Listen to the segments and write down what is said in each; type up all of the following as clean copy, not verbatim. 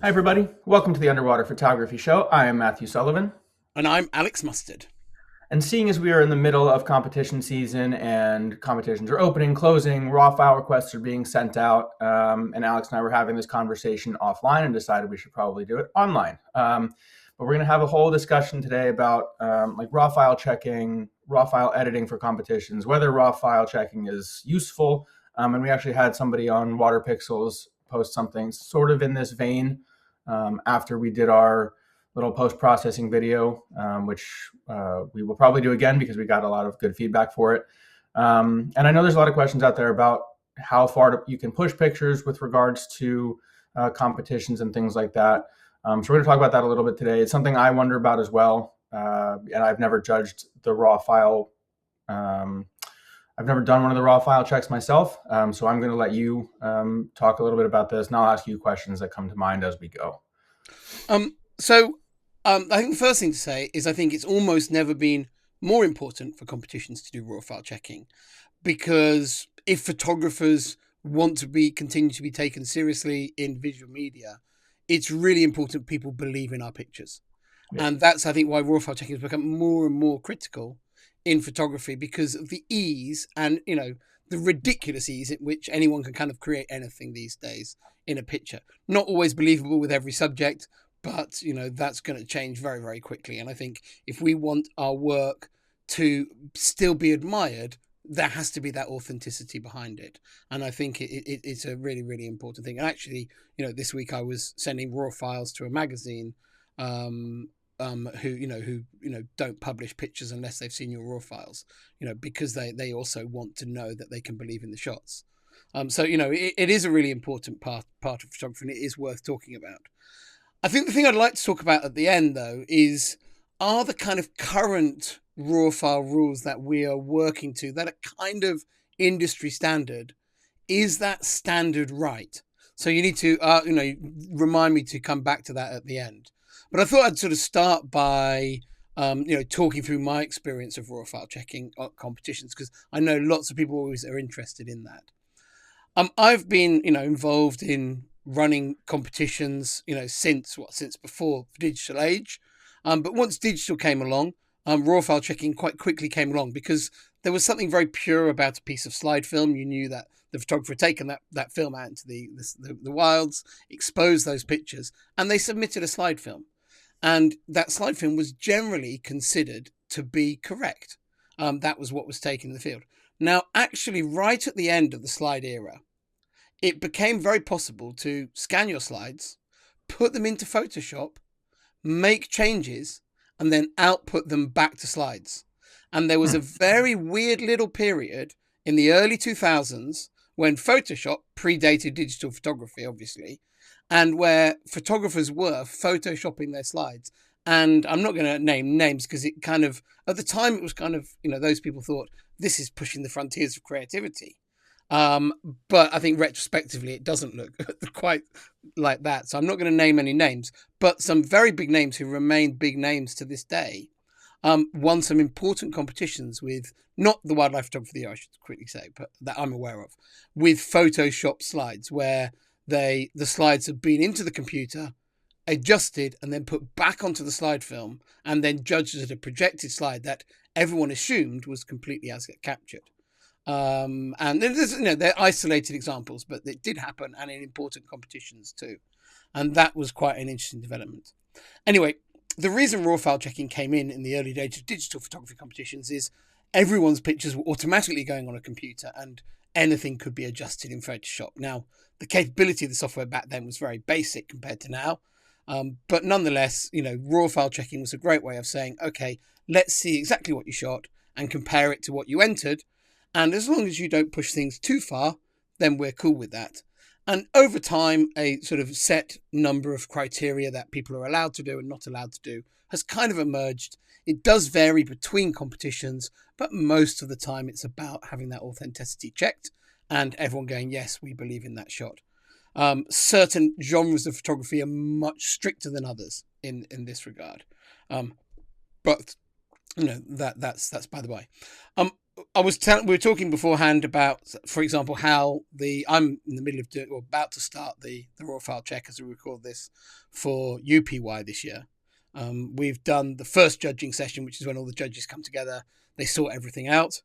Hi, everybody. Welcome to the Underwater Photography Show. I am Matthew Sullivan. And I'm Alex Mustard. And seeing as we are in the middle of competition season and competitions are opening, closing, raw file requests are being sent out, and Alex and I were having this conversation offline and decided we should probably do it online. But we're going to have a whole discussion today about like raw file checking, raw file editing for competitions, whether raw file checking is useful. And we actually had somebody on Water Pixels post something sort of in this vein after we did our little post-processing video, which we will probably do again because we got a lot of good feedback for it. And I know there's a lot of questions out there about how far you can push pictures with regards to competitions and things like that. So we're going to talk about that a little bit today. It's something I wonder about as well. And I've never judged the raw file. I've never done one of the raw file checks myself. So I'm going to let you talk a little bit about this, and I'll ask you questions that come to mind as we go. I think the first thing to say is I think it's almost never been more important for competitions to do raw file checking, because if photographers want to continue to be taken seriously in visual media, it's really important people believe in our pictures. Yeah. And that's, I think, why raw file checking has become more and more critical in photography, because of the ease and, the ridiculous ease at which anyone can kind of create anything these days in a picture. Not always believable with every subject, but, that's going to change very, very quickly. And I think if we want our work to still be admired, there has to be that authenticity behind it. And I think it's a really, really important thing. And actually, this week I was sending raw files to a magazine who don't publish pictures unless they've seen your raw files, because they also want to know that they can believe in the shots. So it is a really important part of photography, and it is worth talking about. I think the thing I'd like to talk about at the end, though, are the kind of current raw file rules that we are working to that are kind of industry standard. Is that standard right? So you need to, remind me to come back to that at the end. But I thought I'd sort of start by, talking through my experience of raw file checking at competitions, because I know lots of people always are interested in that. I've been, involved in running competitions, since before the digital age. But once digital came along, raw file checking quite quickly came along, because there was something very pure about a piece of slide film. You knew that the photographer had taken that film out into the wilds, exposed those pictures, and they submitted a slide film. And that slide film was generally considered to be correct. That was what was taken in the field. Now, actually, right at the end of the slide era, it became very possible to scan your slides, put them into Photoshop, make changes, and then output them back to slides. And there was a very weird little period in the early 2000s when Photoshop predated digital photography, obviously, and where photographers were photoshopping their slides. And I'm not going to name names, because it kind of, at the time, it was kind of, those people thought this is pushing the frontiers of creativity. But I think retrospectively, it doesn't look quite like that. So I'm not going to name any names, but some very big names who remain big names to this day, won some important competitions with, not the wildlife photographer of the year, I should quickly say, but that I'm aware of, with Photoshop slides, where the slides have been into the computer, adjusted, and then put back onto the slide film, and then judged as a projected slide that everyone assumed was completely as captured. And there's, they're isolated examples, but it did happen, and in important competitions too. And that was quite an interesting development. Anyway, the reason raw file checking came in the early days of digital photography competitions is everyone's pictures were automatically going on a computer, and anything could be adjusted in Photoshop. Now, the capability of the software back then was very basic compared to now. But nonetheless, raw file checking was a great way of saying, okay, let's see exactly what you shot and compare it to what you entered. And as long as you don't push things too far, then we're cool with that. And over time, a sort of set number of criteria that people are allowed to do and not allowed to do has kind of emerged. It does vary between competitions, but most of the time it's about having that authenticity checked and everyone going, yes, we believe in that shot. Certain genres of photography are much stricter than others in this regard. But that's by the by. we were talking beforehand about, for example, how I'm in the middle of doing, or about to start the raw file check as we record this for UPY this year. We've done the first judging session, which is when all the judges come together, they sort everything out,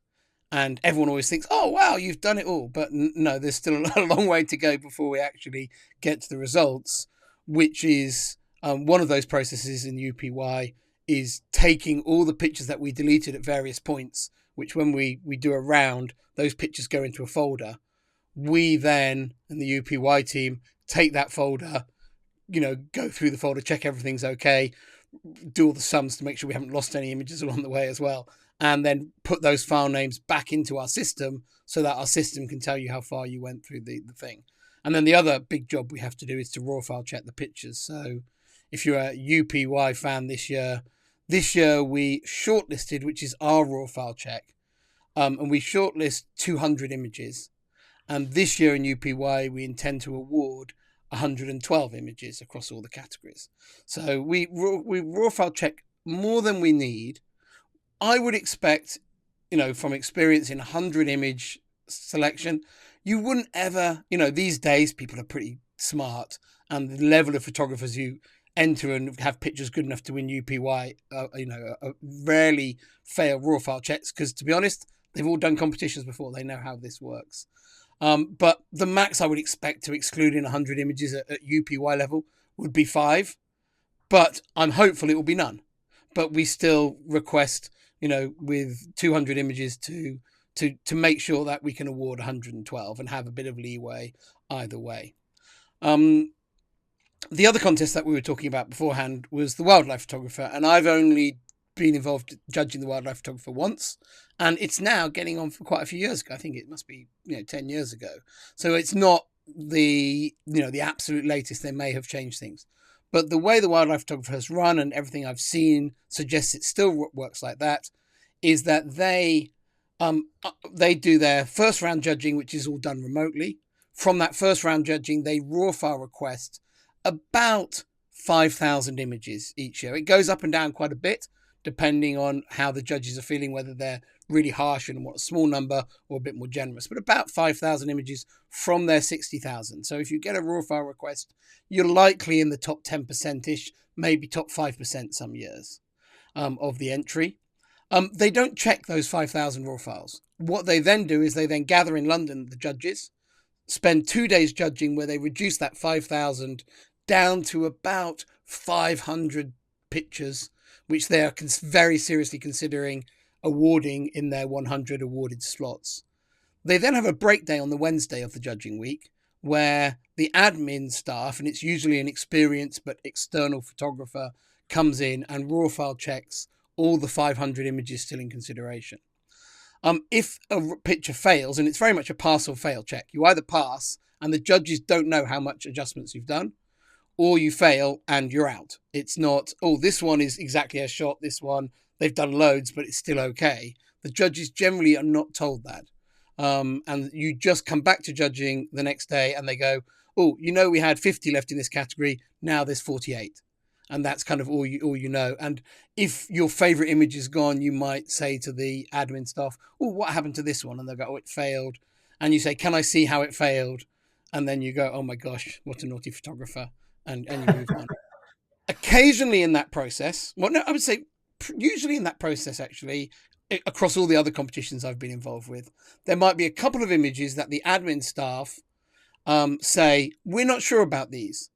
and everyone always thinks, "Oh wow, you've done it all," but no, there's still a long way to go before we actually get to the results, which is one of those processes in UPY is taking all the pictures that we deleted at various points, which when we do a round, those pictures go into a folder. We then, in the UPY team, take that folder, go through the folder, check everything's okay, do all the sums to make sure we haven't lost any images along the way as well, and then put those file names back into our system so that our system can tell you how far you went through the thing. And then the other big job we have to do is to raw file check the pictures. So if you're a UPY fan this year we shortlisted, which is our raw file check, and we shortlist 200 images. And this year in UPY, we intend to award 112 images across all the categories. So we raw file check more than we need. I would expect, from experience in 100 image selection, you wouldn't ever, these days people are pretty smart, and the level of photographers who enter and have pictures good enough to win UPY, rarely fail raw file checks, because to be honest, they've all done competitions before. They know how this works. But the max I would expect to exclude in 100 images at UPY level would be 5. But I'm hopeful it will be none. But we still request, with 200 images to make sure that we can award 112 and have a bit of leeway either way. The other contest that we were talking about beforehand was the wildlife photographer, and I've only been involved judging the wildlife photographer once, and it's now getting on for quite a few years ago. I think it must be 10 years ago. So it's not the absolute latest. They may have changed things, but the way the wildlife photographer has run and everything I've seen suggests it still works like that. Is that they do their first round judging, which is all done remotely. From that first round judging, they raw file request about 5,000 images each year. It goes up and down quite a bit depending on how the judges are feeling, whether they're really harsh and want a small number or a bit more generous, but about 5,000 images from their 60,000. So if you get a raw file request, you're likely in the top 10%-ish, maybe top 5% some years of the entry. They don't check those 5,000 raw files. What they then do is they then gather in London, the judges, spend 2 days judging, where they reduce that 5,000 down to about 500 pictures, which they are very seriously considering awarding in their 100 awarded slots. They then have a break day on the Wednesday of the judging week, where the admin staff, and it's usually an experienced but external photographer, comes in and raw file checks all the 500 images still in consideration. If a picture fails, and it's very much a pass or fail check, you either pass and the judges don't know how much adjustments you've done, or you fail and you're out. It's not, this one is exactly as shot, this one, they've done loads, but it's still okay. The judges generally are not told that. And you just come back to judging the next day and they go, we had 50 left in this category, now there's 48. And that's kind of all you know. And if your favorite image is gone, you might say to the admin staff, what happened to this one? And they'll go, it failed. And you say, can I see how it failed? And then you go, oh my gosh, what a naughty photographer. And you move on. Occasionally in that process, I would say usually in that process, actually, across all the other competitions I've been involved with, there might be a couple of images that the admin staff say, we're not sure about these.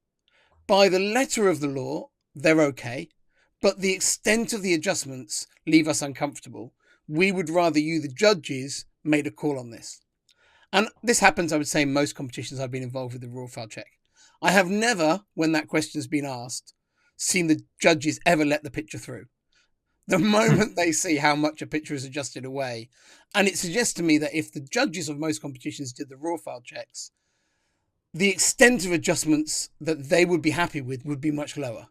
By the letter of the law, they're okay, but the extent of the adjustments leave us uncomfortable. We would rather you, the judges, made a call on this. And this happens, I would say, in most competitions I've been involved with the raw file check. I have never, when that question's been asked, seen the judges ever let the picture through. The moment they see how much a picture is adjusted away, and it suggests to me that if the judges of most competitions did the raw file checks, the extent of adjustments that they would be happy with would be much lower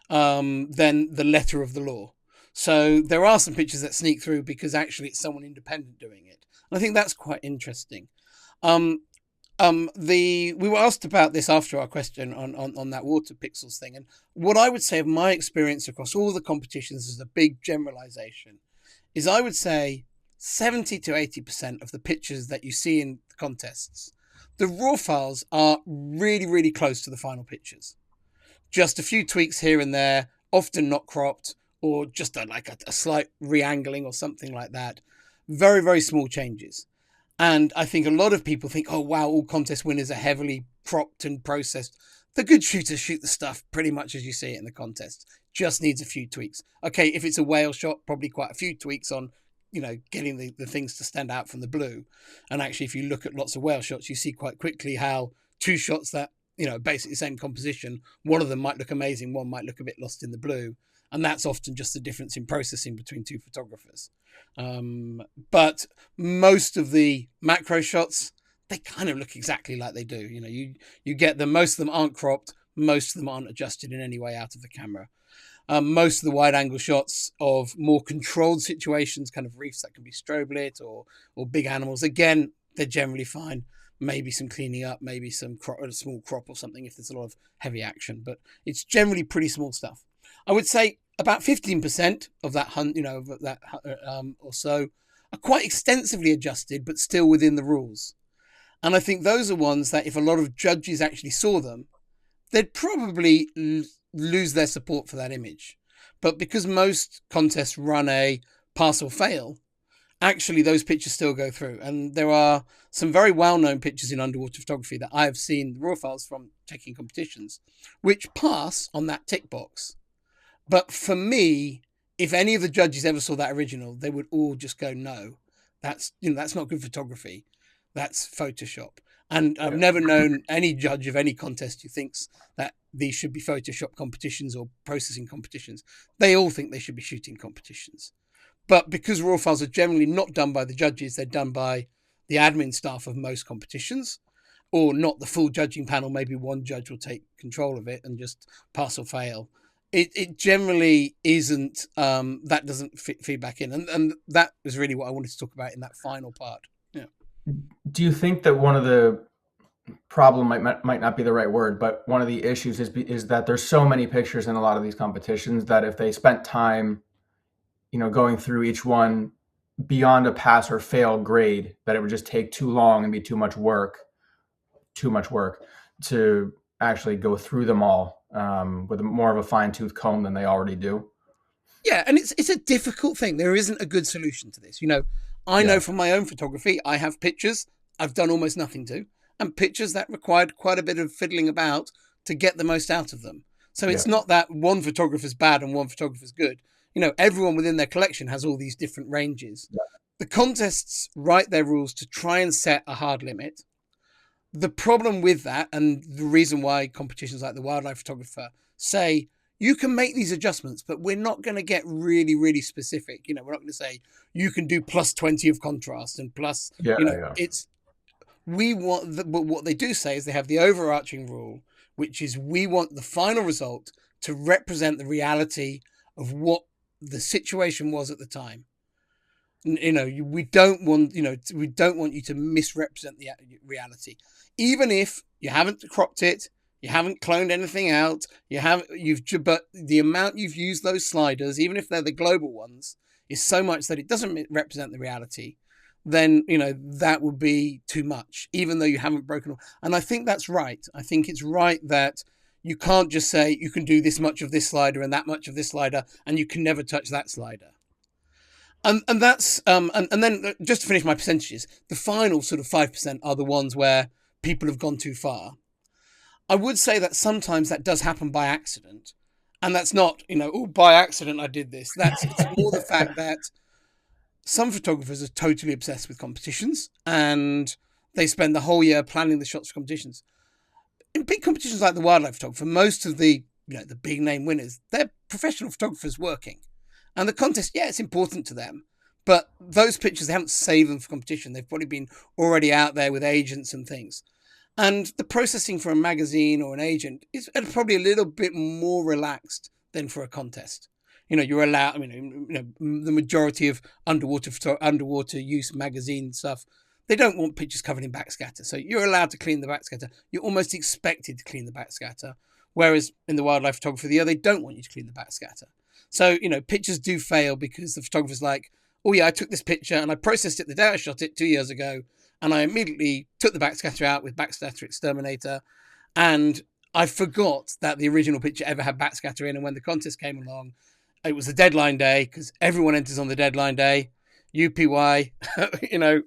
than the letter of the law. So there are some pictures that sneak through because actually it's someone independent doing it. And I think that's quite interesting. We were asked about this after our question on that water pixels thing. And what I would say of my experience across all the competitions as a big generalization is I would say 70 to 80% of the pictures that you see in the contests, the raw files are really, really close to the final pictures. Just a few tweaks here and there, often not cropped, or just a slight re-angling or something like that. Very, very small changes. And I think a lot of people think, oh, wow, all contest winners are heavily cropped and processed. The good shooters shoot the stuff pretty much as you see it in the contest. Just needs a few tweaks. Okay, if it's a whale shot, probably quite a few tweaks on, getting the things to stand out from the blue. And actually, if you look at lots of whale shots, you see quite quickly how two shots that, basically the same composition, one of them might look amazing, one might look a bit lost in the blue. And that's often just the difference in processing between two photographers. But most of the macro shots, they kind of look exactly like they do. You get them, most of them aren't cropped, most of them aren't adjusted in any way out of the camera. Most of the wide angle shots of more controlled situations, kind of reefs that can be strobe lit or big animals, again, they're generally fine. Maybe some cleaning up, maybe some a small crop or something if there's a lot of heavy action, but it's generally pretty small stuff. I would say about 15% of that or so are quite extensively adjusted, but still within the rules. And I think those are ones that if a lot of judges actually saw them, they'd probably lose their support for that image. But because most contests run a pass or fail, actually those pictures still go through. And there are some very well-known pictures in underwater photography that I have seen, the raw files from checking competitions, which pass on that tick box. But for me, if any of the judges ever saw that original, they would all just go, no, that's not good photography. That's Photoshop. And I've never known any judge of any contest who thinks that these should be Photoshop competitions or processing competitions. They all think they should be shooting competitions. But because raw files are generally not done by the judges, they're done by the admin staff of most competitions, or not the full judging panel. Maybe one judge will take control of it and just pass or fail. It generally isn't, that doesn't feed back in. And that was really what I wanted to talk about in that final part. Yeah. Do you think that one of the problem might not be the right word, but one of the issues is that there's so many pictures in a lot of these competitions that if they spent time, going through each one beyond a pass or fail grade, that it would just take too long and be too much work to actually go through them all with more of a fine-tooth comb than they already do. Yeah, and it's a difficult thing. There isn't a good solution to this. I know from my own photography, I have pictures I've done almost nothing to, and pictures that required quite a bit of fiddling about to get the most out of them. So it's not that one photographer's bad and one photographer's good. Everyone within their collection has all these different ranges. Yeah. The contests write their rules to try and set a hard limit. The problem with that, and the reason why competitions like the Wildlife Photographer say, you can make these adjustments, but we're not going to get really, really specific. We're not going to say you can do plus 20 of contrast and plus, it's, we want, but what they do say is they have the overarching rule, which is we want the final result to represent the reality of what the situation was at the time. We don't want you to misrepresent the reality, even if you haven't cropped it, you haven't cloned anything out, but the amount you've used those sliders, even if they're the global ones, is so much that it doesn't represent the reality. Then that would be too much, even though you haven't broken. And I think that's right. I think it's right that you can't just say you can do this much of this slider and that much of this slider, and you can never touch that slider. And that's and then just to finish my percentages, the final sort of 5% are the ones where people have gone too far. I would say that sometimes that does happen by accident, and that's not by accident I did this. It's more the fact that some photographers are totally obsessed with competitions and they spend the whole year planning the shots for competitions. In big competitions like the Wildlife Photographer, most of the the big name winners, they're professional photographers working. And the contest, it's important to them. But those pictures, they haven't saved them for competition. They've probably been already out there with agents and things. And the processing for a magazine or an agent is probably a little bit more relaxed than for a contest. You're allowed, the majority of underwater use magazine stuff, they don't want pictures covered in backscatter. So you're allowed to clean the backscatter. You're almost expected to clean the backscatter. Whereas in the Wildlife Photographer, they don't want you to clean the backscatter. So, pictures do fail because the photographer's like, oh yeah, I took this picture and I processed it the day I shot it 2 years ago, and I immediately took the backscatter out with Backscatter Exterminator, and I forgot that the original picture ever had backscatter in. And when the contest came along, it was the deadline day, because everyone enters on the deadline day. UPY,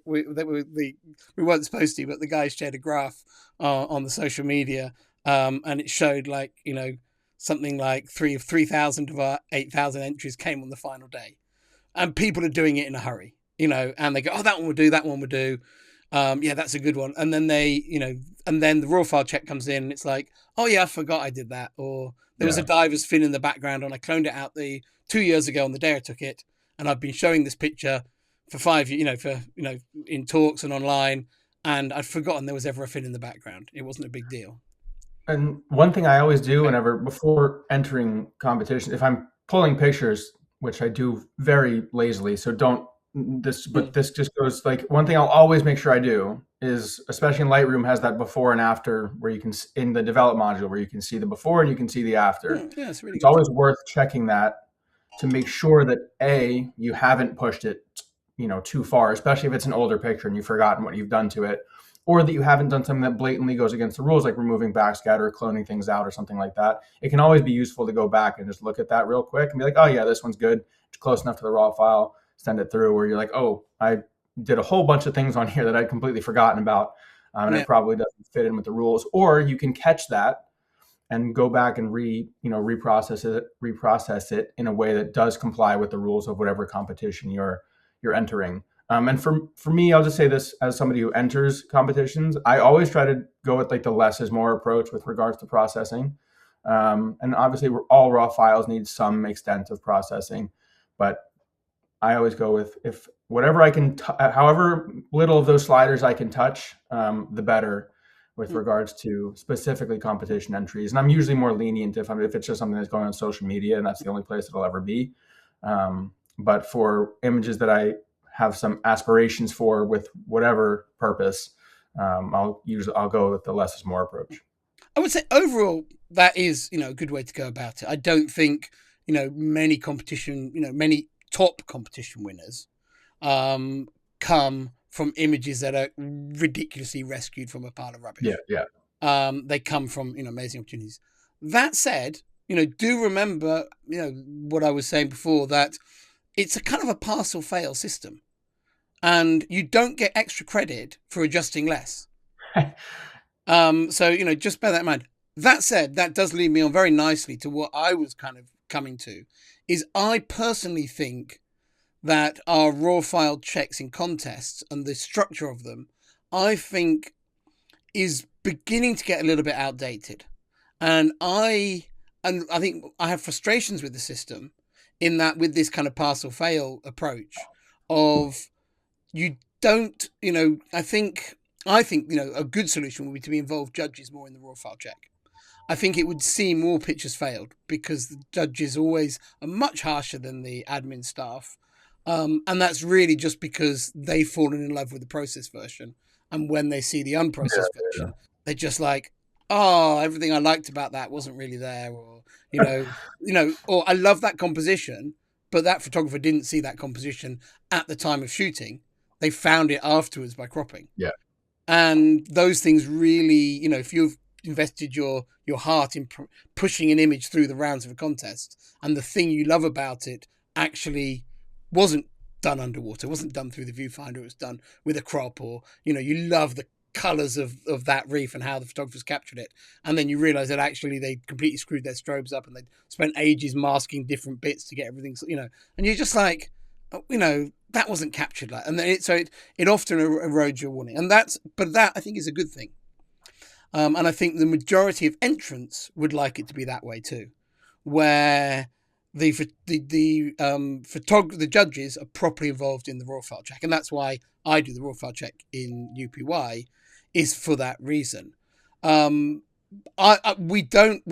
we weren't supposed to, but the guy shared a graph on the social media, and it showed something like 3,000 of our 8,000 entries came on the final day, and people are doing it in a hurry, and they go, oh, that one would do, that one would do. Yeah, that's a good one. And then and then the raw file check comes in, and it's like, oh yeah, I forgot I did that. Or there was a diver's fin in the background, and I cloned it out 2 years ago on the day I took it, and I've been showing this picture for 5 years, in talks and online, and I'd forgotten there was ever a fin in the background. It wasn't a big deal. And one thing I always do before entering competition, if I'm pulling pictures, which I do very lazily, so don't this, but this just goes like, one thing I'll always make sure I do is, especially in Lightroom, has that before and after, where you can, in the develop module, where you can see the before and you can see the after. Yeah, it's really It's always worth checking that to make sure that you haven't pushed it, too far, especially if it's an older picture and you've forgotten what you've done to it, or that you haven't done something that blatantly goes against the rules, like removing backscatter or cloning things out or something like that. It can always be useful to go back and just look at that real quick and be like, oh yeah, this one's good. It's close enough to the raw file, send it through, where you're like, oh, I did a whole bunch of things on here that I'd completely forgotten about, and it probably doesn't fit in with the rules. Or you can catch that and go back and reprocess it in a way that does comply with the rules of whatever competition you're entering. And for me, I'll just say this as somebody who enters competitions, I always try to go with like the less is more approach with regards to processing. And obviously, all raw files need some extent of processing, but I always go with, if whatever I can, however little of those sliders I can touch, the better, with regards to specifically competition entries. And I'm usually more lenient if it's just something that's going on social media and that's the only place it'll ever be. But for images that I have some aspirations for, with whatever purpose, I'll go with the less is more approach. I would say overall that is, a good way to go about it. I don't think, many top competition winners come from images that are ridiculously rescued from a pile of rubbish. Yeah. They come from, amazing opportunities. That said, do remember, what I was saying before, that it's a kind of a pass or fail system, and you don't get extra credit for adjusting less. So, just bear that in mind. That said, that does lead me on very nicely to what I was kind of coming to, is I personally think that our raw file checks in contests and the structure of them, I think, is beginning to get a little bit outdated. And I think I have frustrations with the system, in that with this kind of pass or fail approach of, you don't, I think, a good solution would be to involve judges more in the raw file check. I think it would see more pictures failed, because the judges always are much harsher than the admin staff. And that's really just because they've fallen in love with the processed version. And when they see the unprocessed version, they're just like, oh, everything I liked about that wasn't really there. Or, or I love that composition, but that photographer didn't see that composition at the time of shooting. They found it afterwards by cropping. Yeah. And those things really, if you've invested your heart in pushing an image through the rounds of a contest, and the thing you love about it actually wasn't done underwater, wasn't done through the viewfinder, it was done with a crop, or you love the colors of that reef and how the photographers captured it, and then you realize that actually they completely screwed their strobes up and they spent ages masking different bits to get everything, and you're just like, that wasn't captured like, and then it often erodes your warning, and that I think is a good thing. And I think the majority of entrants would like it to be that way too, where the judges are properly involved in the raw file check, and that's why I do the raw file check in UPY, is for that reason. We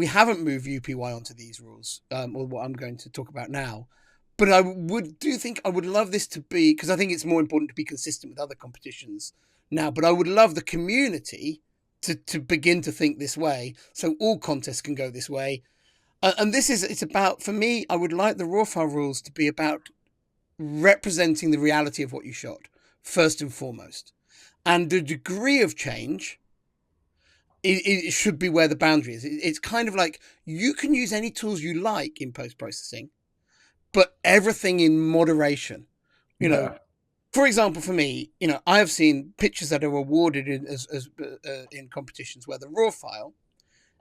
haven't moved UPY onto these rules, or what I'm going to talk about now, but I would love this to be, because I think it's more important to be consistent with other competitions now. But I would love the community to begin to think this way, so all contests can go this way. And it's about, for me, I would like the raw file rules to be about representing the reality of what you shot, first and foremost. And the degree of change, it should be where the boundary is. It's kind of like you can use any tools you like in post-processing, but everything in moderation. You know, Yeah. for example, for me, I have seen pictures that are awarded in competitions where the raw file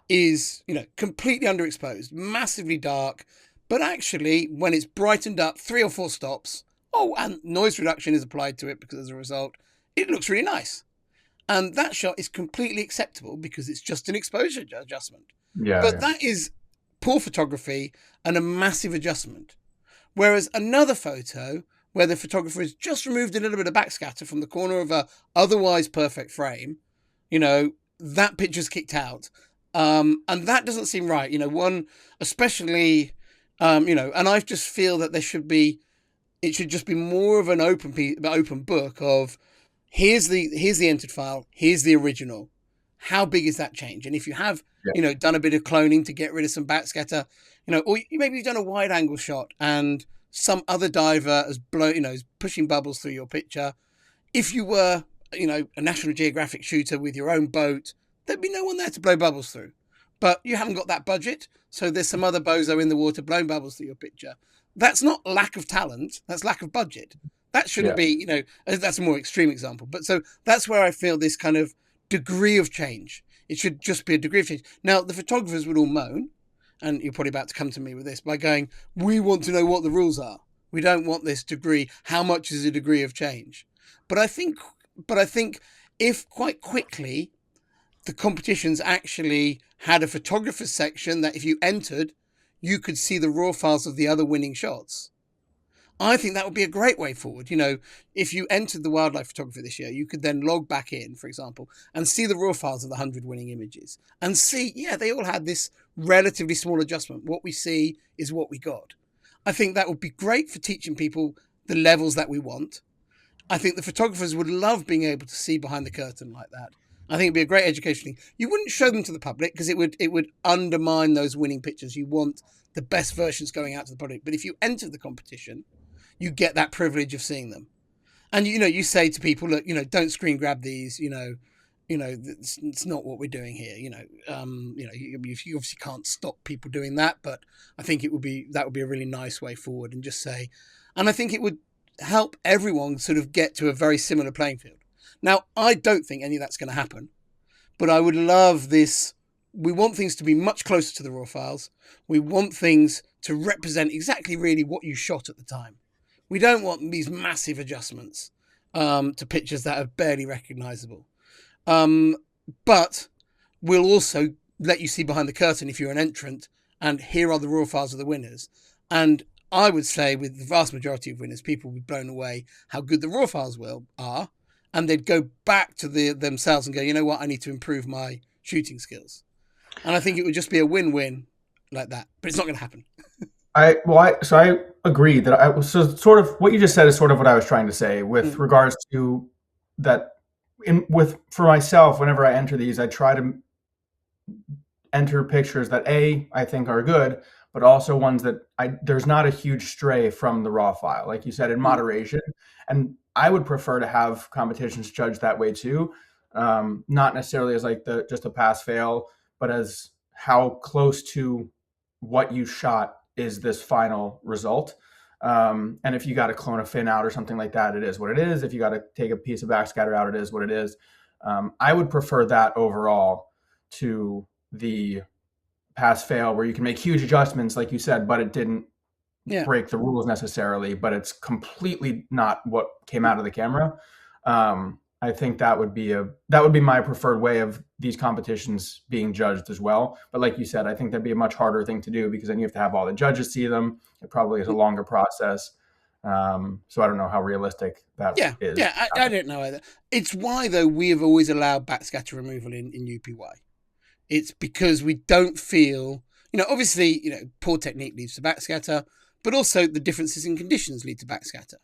is, completely underexposed, massively dark, but actually when it's brightened up 3 or 4 stops, and noise reduction is applied to it because as a result, it looks really nice. And that shot is completely acceptable because it's just an exposure adjustment. Yeah. But that is poor photography and a massive adjustment. Whereas another photo where the photographer has just removed a little bit of backscatter from the corner of a otherwise perfect frame, that picture's kicked out. And that doesn't seem right. One, especially, and I just feel that it should just be more of an open book of here's the entered file, here's the original. How big is that change? And if you have, done a bit of cloning to get rid of some backscatter, or maybe you've done a wide angle shot and some other diver has is pushing bubbles through your picture. If you were, a National Geographic shooter with your own boat, there'd be no one there to blow bubbles through. But you haven't got that budget, so there's some other bozo in the water blowing bubbles through your picture. That's not lack of talent, that's lack of budget. That shouldn't be, that's a more extreme example. But so that's where I feel this kind of degree of change. It should just be a degree of change. Now, the photographers would all moan, and you're probably about to come to me with this, by going, we want to know what the rules are. We don't want this degree. How much is a degree of change? But I think if quite quickly the competitions actually had a photographer's section that if you entered, you could see the raw files of the other winning shots. I think that would be a great way forward. If you entered the wildlife photography this year, you could then log back in, for example, and see the raw files of the 100 winning images and see, they all had this relatively small adjustment. What we see is what we got. I think that would be great for teaching people the levels that we want. I think the photographers would love being able to see behind the curtain like that. I think it'd be a great education thing. You wouldn't show them to the public because it would undermine those winning pictures. You want the best versions going out to the public. But if you enter the competition, you get that privilege of seeing them. And, you say to people, look, don't screen grab these, it's not what we're doing here. You obviously can't stop people doing that, but I think that would be a really nice way forward and just say, and I think it would help everyone sort of get to a very similar playing field. Now, I don't think any of that's going to happen, but I would love this. We want things to be much closer to the raw files. We want things to represent exactly really what you shot at the time. We don't want these massive adjustments to pictures that are barely recognizable. But we'll also let you see behind the curtain if you're an entrant, and here are the raw files of the winners. And I would say with the vast majority of winners, people will be blown away how good the raw files are, and they'd go back to themselves and go, you know what, I need to improve my shooting skills. And I think it would just be a win-win like that, but it's not going to happen. I agree that so sort of what you just said is sort of what I was trying to say with regards to that. For myself, whenever I enter these, I try to enter pictures that I think are good, but also ones that there's not a huge stray from the raw file, like you said, in moderation. And I would prefer to have competitions judged that way too, not necessarily as like just a pass fail, but as how close to what you shot is this final result. And if you got to clone a fin out or something like that, it is what it is. If you got to take a piece of backscatter out, it is what it is. I would prefer that overall to the pass fail where you can make huge adjustments, like you said, but it didn't break the rules necessarily, but it's completely not what came out of the camera. I think that would be my preferred way of these competitions being judged as well. But like you said, I think that'd be a much harder thing to do because then you have to have all the judges see them. It probably is a longer process. So I don't know how realistic that is. Yeah, I don't know either. It's why, though, we have always allowed backscatter removal in UPY. It's because we don't feel, obviously, poor technique leads to backscatter, but also the differences in conditions lead to backscatter.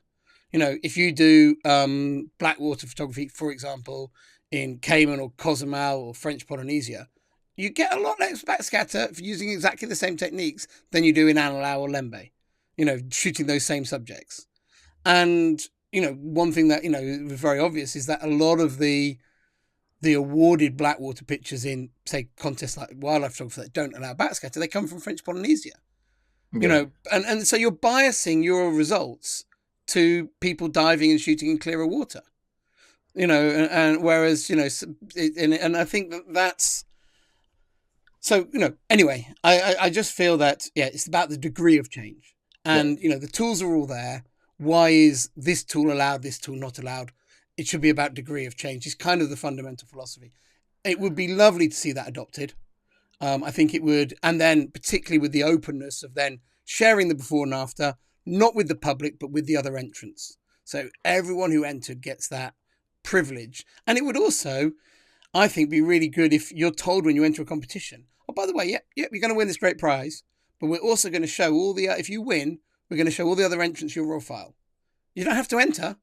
If you do blackwater photography, for example, in Cayman or Cozumel or French Polynesia, you get a lot less backscatter for using exactly the same techniques than you do in Anilao or Lembe, shooting those same subjects. And one thing that was very obvious is that a lot of the awarded blackwater pictures in, say, contests like wildlife photography that don't allow backscatter, they come from French Polynesia. Yeah. And so you're biasing your results to people diving and shooting in clearer water. And whereas and I think that's so. Anyway, I just feel that it's about the degree of change, and the tools are all there. Why is this tool allowed, this tool not allowed? It should be about degree of change. It's kind of the fundamental philosophy. It would be lovely to see that adopted. I think it would, and then particularly with the openness of then sharing the before and after, not with the public, but with the other entrants. So everyone who entered gets that privilege. And it would also, I think, be really good if you're told when you enter a competition, oh, by the way, you're going to win this great prize, but we're also going to show if you win, we're going to show all the other entrants your raw file. You don't have to enter,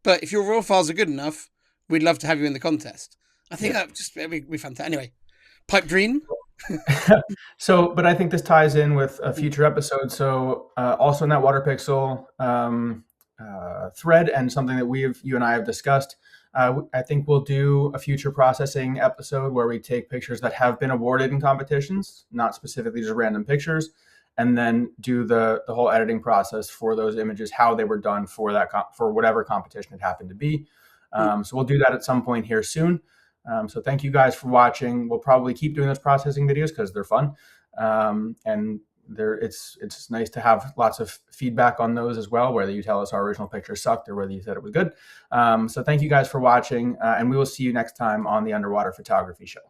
but if your raw files are good enough, we'd love to have you in the contest. I think that would just be fantastic. Anyway, pipe dream. So, but I think this ties in with a future episode. So, also in that water pixel thread, and something that you and I have discussed, I think we'll do a future processing episode where we take pictures that have been awarded in competitions, not specifically just random pictures, and then do the whole editing process for those images, how they were done for for whatever competition it happened to be. So we'll do that at some point here soon. So thank you guys for watching. We'll probably keep doing those processing videos because they're fun. And it's nice to have lots of feedback on those as well, whether you tell us our original picture sucked or whether you said it was good. So thank you guys for watching, and we will see you next time on the Underwater Photography Show.